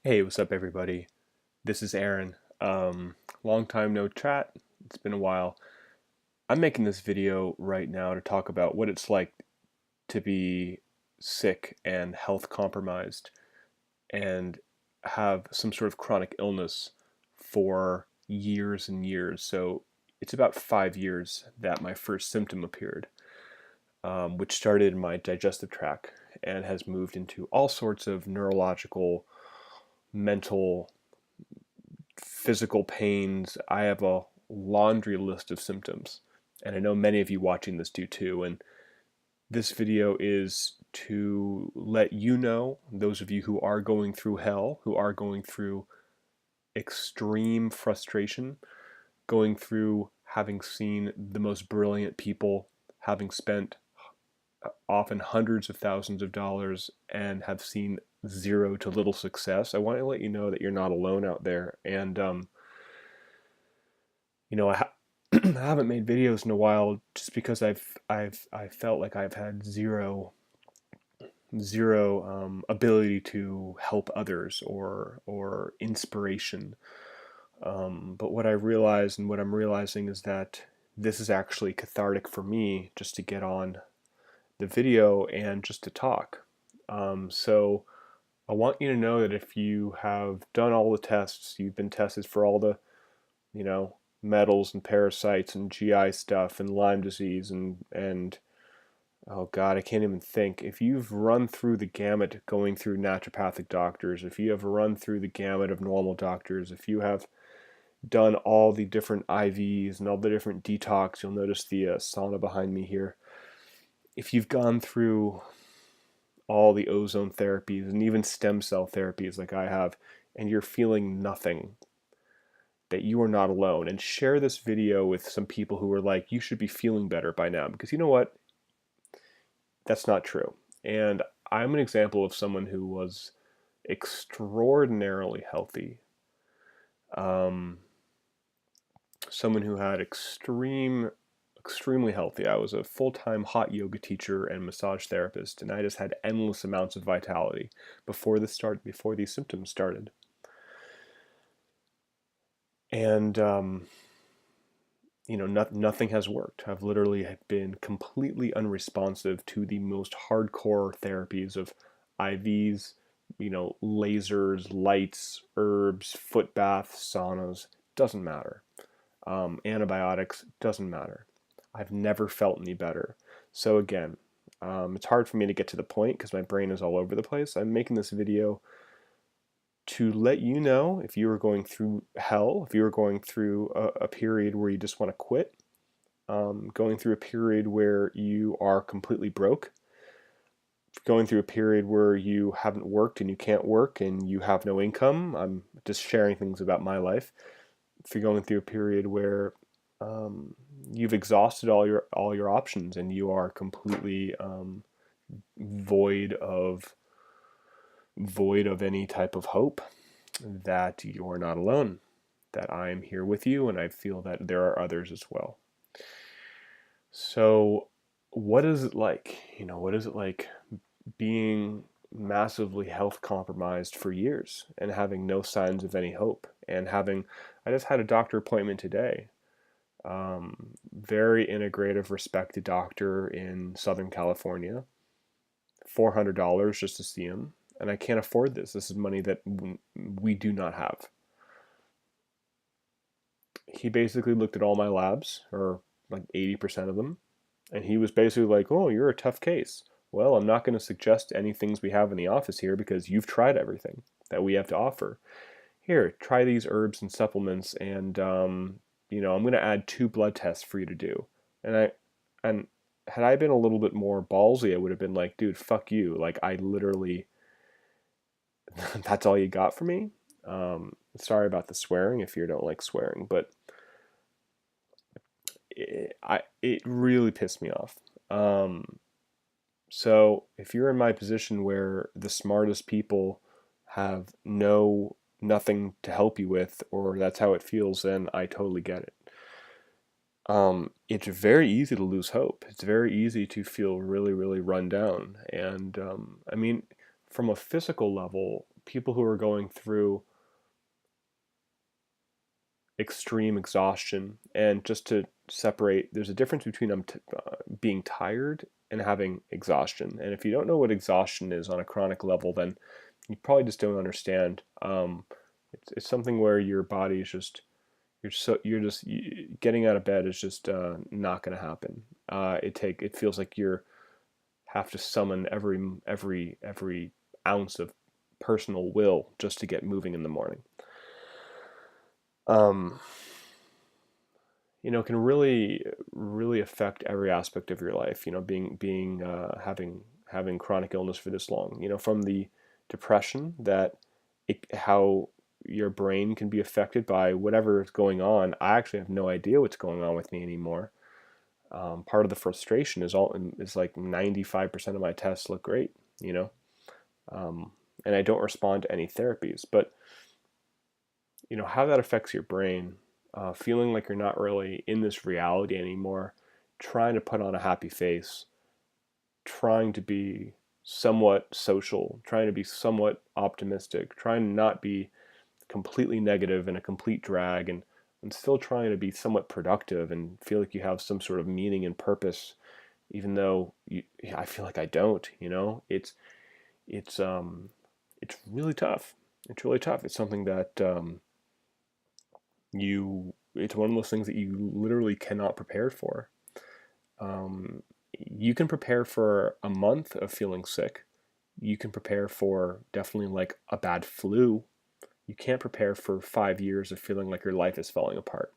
Hey, what's up, everybody? This is Aaron. Long time no chat. It's been a while. I'm making this video right now to talk about what it's like to be sick and health compromised and have some sort of chronic illness for years and years. So it's about 5 years that my first symptom appeared, which started in my digestive tract and has moved into all sorts of neurological, mental, physical pains. I have a laundry list of symptoms, and I know many of you watching this do too. And this video is to let you know, those of you who are going through hell, who are going through extreme frustration, going through having seen the most brilliant people, having spent often hundreds of thousands of dollars and have seen zero to little success. I want to let you know that you're not alone out there. And I haven't made videos in a while just because I felt like I've had zero ability to help others or inspiration. But what I realized and what I'm realizing is that this is actually cathartic for me just to get on the video and just to talk. So I want you to know that if you have done all the tests, you've been tested for all the you know, metals and parasites and GI stuff and Lyme disease and oh God, I can't even think. If you've run through the gamut going through naturopathic doctors, if you have run through the gamut of normal doctors, if you have done all the different IVs and all the different detox, you'll notice the sauna behind me here. If you've gone through all the ozone therapies and even stem cell therapies like I have, and you're feeling nothing, that you are not alone, and share this video with some people who are like, you should be feeling better by now, because you know what? That's not true. And I'm an example of someone who was extraordinarily healthy, um, someone who had extremely healthy. I was a full-time hot yoga teacher and massage therapist, and I just had endless amounts of vitality before these symptoms started. And nothing has worked. I've literally been completely unresponsive to the most hardcore therapies of IVs, lasers, lights, herbs, foot baths, saunas, doesn't matter. Antibiotics, doesn't matter. I've never felt any better. So again, it's hard for me to get to the point because my brain is all over the place. I'm making this video to let you know if you are going through hell, if you are going through a period where you just want to quit, going through a period where you are completely broke, going through a period where you haven't worked and you can't work and you have no income. I'm just sharing things about my life. If you're going through a period where you've exhausted all your options and you are completely void of any type of hope, that you're not alone, that I'm here with you, and I feel that there are others as well. So, what is it like? What is it like being massively health compromised for years and having no signs of any hope? And I just had a doctor appointment today. Very integrative, respected doctor in Southern California. $400 just to see him, and I can't afford this. This is money that we do not have. He basically looked at all my labs, or like 80% of them, and he was basically like, oh, you're a tough case. Well, I'm not going to suggest any things we have in the office here because you've tried everything that we have to offer. Here, try these herbs and supplements, and I'm going to add 2 blood tests for you to do. And had I been a little bit more ballsy, I would have been like, dude, fuck you. Like, I literally, that's all you got for me? Sorry about the swearing if you don't like swearing, but it really pissed me off. So if you're in my position where the smartest people have nothing to help you with, or that's how it feels, then I totally get it. It's very easy to lose hope. It's very easy to feel really, really run down. And I mean, from a physical level, people who are going through extreme exhaustion. And just to separate, there's a difference between being tired and having exhaustion. And if you don't know what exhaustion is on a chronic level, then you probably just don't understand. It's something where your body is just getting out of bed is just not going to happen. It feels like you have to summon every ounce of personal will just to get moving in the morning. Can really affect every aspect of your life. Having chronic illness for this long. From the depression how your brain can be affected by whatever is going on. I actually have no idea what's going on with me anymore. Part of the frustration is like 95% of my tests look great, and I don't respond to any therapies. But how that affects your brain, feeling like you're not really in this reality anymore, trying to put on a happy face, trying to be somewhat social, trying to be somewhat optimistic, trying to not be completely negative and a complete drag, and still trying to be somewhat productive and feel like you have some sort of meaning and purpose, even though I feel like I don't. It's really tough. It's really tough. It's something that it's one of those things that you literally cannot prepare for. You can prepare for a month of feeling sick. You can prepare for definitely like a bad flu. You can't prepare for 5 years of feeling like your life is falling apart.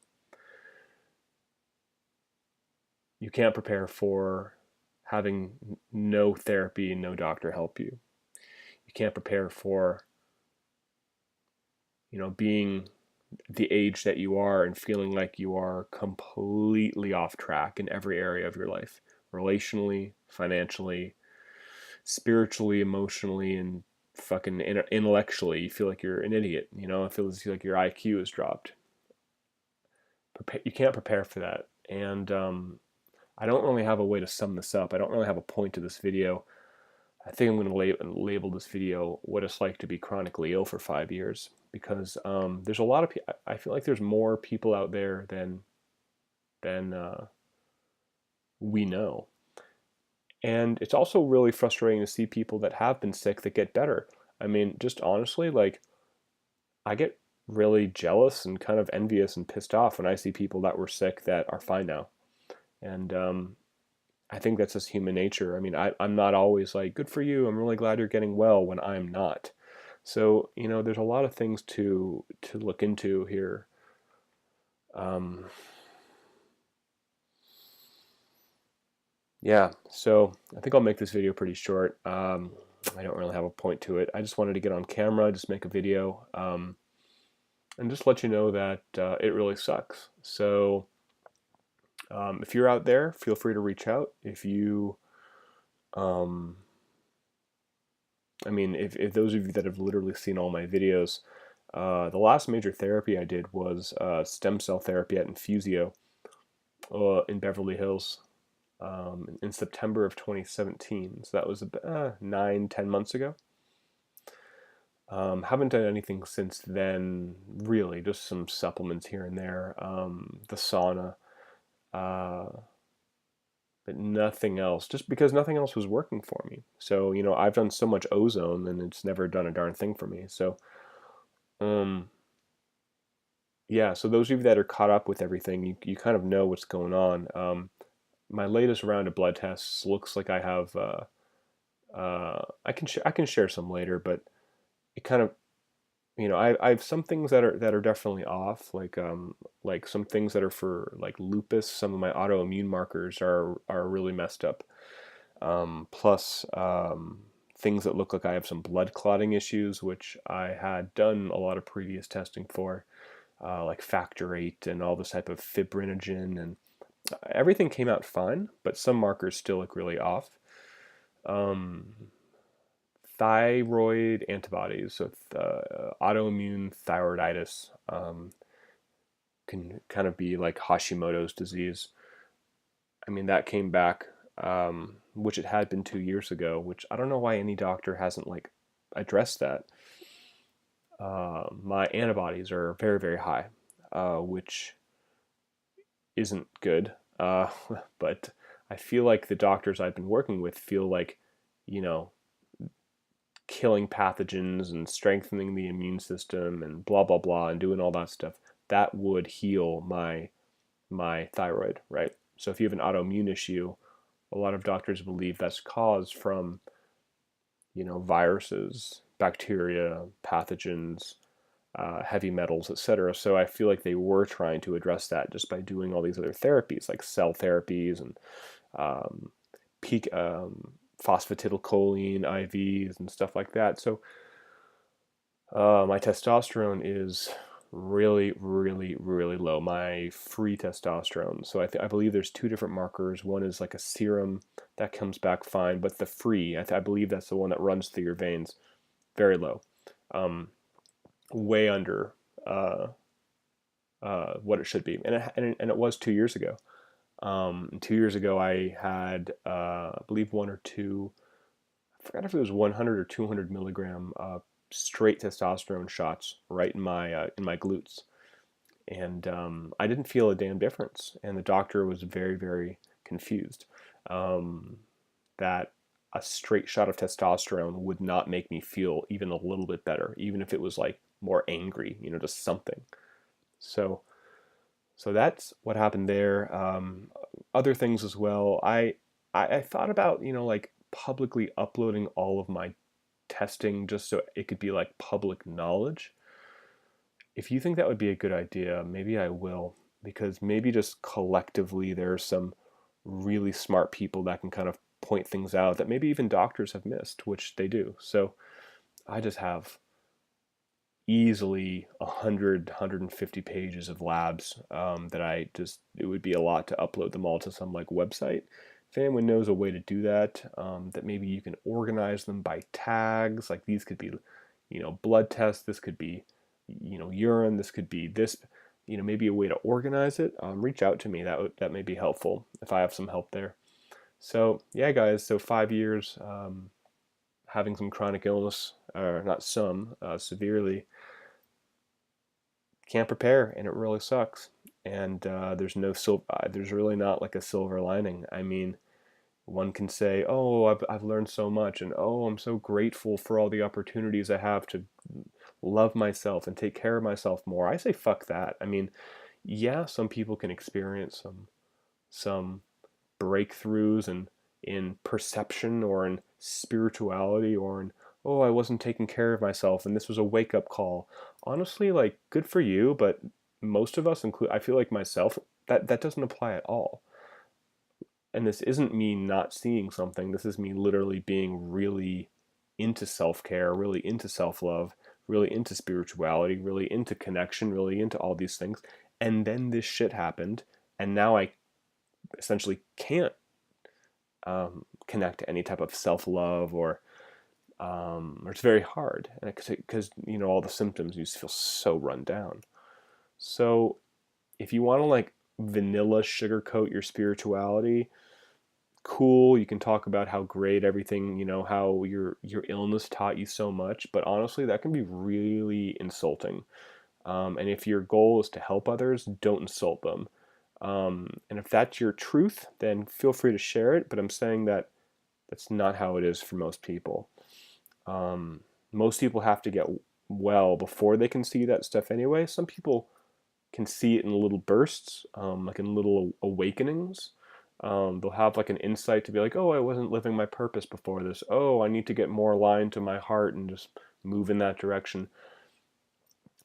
You can't prepare for having no therapy and no doctor help you. You can't prepare for, being the age that you are and feeling like you are completely off track in every area of your life, relationally, financially, spiritually, emotionally, and fucking intellectually. You feel like you're an idiot. It feels like your IQ has dropped. You can't prepare for that. And I don't really have a way to sum this up. I don't really have a point to this video. I think I'm going to label this video "What It's Like to Be Chronically Ill for 5 Years," because there's a lot of people. I feel like there's more people out there than we know. And it's also really frustrating to see people that have been sick that get better. I mean, just honestly, like, I get really jealous and kind of envious and pissed off when I see people that were sick that are fine now. And I think that's just human nature. I mean, I'm not always like, good for you, I'm really glad you're getting well, when I'm not. So, there's a lot of things to look into here. Yeah, so I think I'll make this video pretty short. I don't really have a point to it. I just wanted to get on camera, just make a video, and just let you know that it really sucks. So if you're out there, feel free to reach out. If you, if those of you that have literally seen all my videos, the last major therapy I did was stem cell therapy at Infusio in Beverly Hills. In September of 2017. So that was 9-10 months ago. Haven't done anything since then, really, just some supplements here and there, the sauna, but nothing else, just because nothing else was working for me. So, I've done so much ozone and it's never done a darn thing for me. So, yeah, so those of you that are caught up with everything, you kind of know what's going on. My latest round of blood tests looks like I have. I can share some later, but it kind of, I have some things that are definitely off, like some things that are for like lupus. Some of my autoimmune markers are really messed up. Plus things that look like I have some blood clotting issues, which I had done a lot of previous testing for, like factor VIII and all this type of fibrinogen, and everything came out fine, but some markers still look really off. Thyroid antibodies, so autoimmune thyroiditis, can kind of be like Hashimoto's disease. I mean, that came back, which it had been 2 years ago, which I don't know why any doctor hasn't like addressed that. my antibodies are very, very high, which isn't good. But I feel like the doctors I've been working with feel like, you know, killing pathogens and strengthening the immune system and blah blah blah and doing all that stuff, that would heal my thyroid, right? So if you have an autoimmune issue, a lot of doctors believe that's caused from, viruses, bacteria, pathogens, heavy metals, etc. So I feel like they were trying to address that just by doing all these other therapies like cell therapies and um, peak phosphatidylcholine IVs and stuff like that. So my testosterone is really, really, really low. My free testosterone. So I believe there's two different markers. One is like a serum that comes back fine, but the free, I believe that's the one that runs through your veins, very low, um, way under uh, what it should be, and it was 2 years ago. 2 years ago, I had, I believe, one or two. I forgot if it was 100 or 200 milligram straight testosterone shots right in my glutes, and I didn't feel a damn difference. And the doctor was very, very confused um, that a straight shot of testosterone would not make me feel even a little bit better, even if it was like more angry, just something. So so that's what happened there. Other things as well. I thought about, like publicly uploading all of my testing just so it could be like public knowledge. If you think that would be a good idea, maybe I will, because maybe just collectively there are some really smart people that can kind of point things out that maybe even doctors have missed, which they do. So I just have easily 150 pages of labs that it would be a lot to upload them all to some like website. If anyone knows a way to do that, that maybe you can organize them by tags, like these could be, blood tests, this could be, urine, this could be this, maybe a way to organize it, reach out to me. That may be helpful if I have some help there. So yeah, guys, so 5 years, having some chronic illness, or not some, severely, can't prepare, and it really sucks. And there's really not like a silver lining. I mean, one can say, "Oh, I've learned so much," and "Oh, I'm so grateful for all the opportunities I have to love myself and take care of myself more." I say, "Fuck that." I mean, yeah, some people can experience some breakthroughs and in perception or in spirituality or in, oh, I wasn't taking care of myself and this was a wake up call. Honestly, like, good for you, but most of us, include, I feel like myself, that doesn't apply at all. And this isn't me not seeing something. This is me literally being really into self care, really into self love, really into spirituality, really into connection, really into all these things. And then this shit happened, and now I essentially can't connect to any type of self love, or it's very hard, and because all the symptoms, you just feel so run down. So if you want to like vanilla sugarcoat your spirituality, cool. You can talk about how great everything, how your illness taught you so much, but honestly, that can be really insulting. And if your goal is to help others, don't insult them. And if that's your truth, then feel free to share it. But I'm saying that that's not how it is for most people. Most people have to get well before they can see that stuff anyway. Some people can see it in little bursts, like in little awakenings. They'll have like an insight to be like, oh, I wasn't living my purpose before this. Oh, I need to get more aligned to my heart and just move in that direction.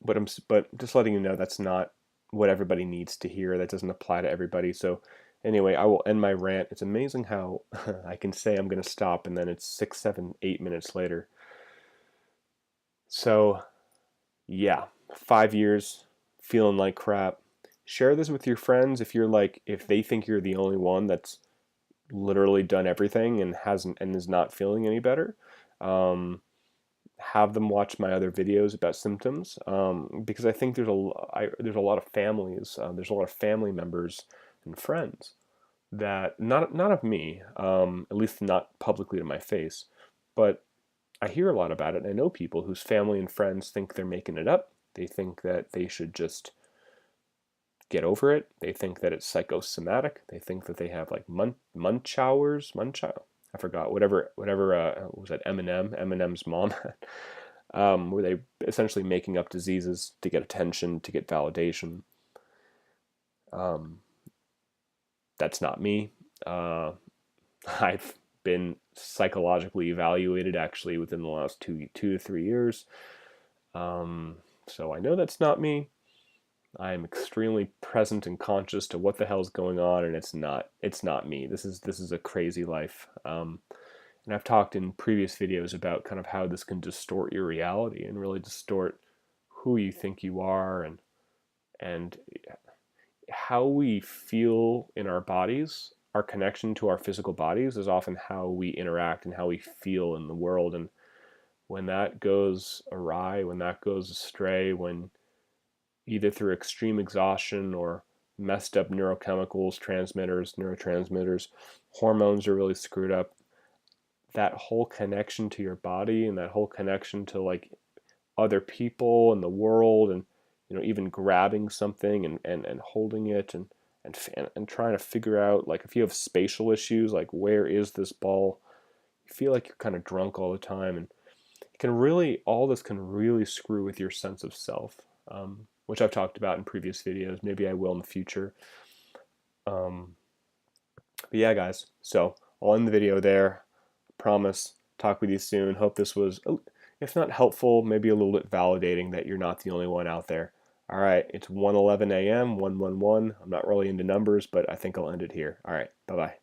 But just letting you know, that's not what everybody needs to hear. That doesn't apply to everybody. So anyway, I will end my rant. It's amazing how I can say I'm going to stop and then it's 6, 7, 8 minutes later. So yeah, 5 years feeling like crap. Share this with your friends if they think you're the only one that's literally done everything and hasn't and is not feeling any better. Have them watch my other videos about symptoms, because I think there's a lot of families, there's a lot of family members and friends that not of me, at least not publicly to my face, but I hear a lot about it, and I know people whose family and friends think they're making it up. They think that they should just get over it. They think that it's psychosomatic. They think that they have like I forgot, what was that, Eminem's mom, where they essentially making up diseases to get attention, to get validation. Um, that's not me. I've been psychologically evaluated actually within the last two to 3 years. So I know that's not me. I am extremely present and conscious to what the hell's going on, and it's not me. This is a crazy life. And I've talked in previous videos about kind of how this can distort your reality and really distort who you think you are, and how we feel in our bodies. Our connection to our physical bodies is often how we interact and how we feel in the world. And when that goes awry, when that goes astray, when either through extreme exhaustion or messed up neurochemicals, neurotransmitters, hormones are really screwed up, that whole connection to your body and that whole connection to like other people and the world, and even grabbing something and holding it and trying to figure out, like, if you have spatial issues, like, where is this ball, you feel like you're kind of drunk all the time, and all this can really screw with your sense of self, which I've talked about in previous videos. Maybe I will in the future. But yeah, guys, so I'll end the video there. Promise, talk with you soon. Hope this was, if not helpful, maybe a little bit validating that you're not the only one out there. All right, it's 1:11 a.m., 111. I'm not really into numbers, but I think I'll end it here. All right, bye-bye.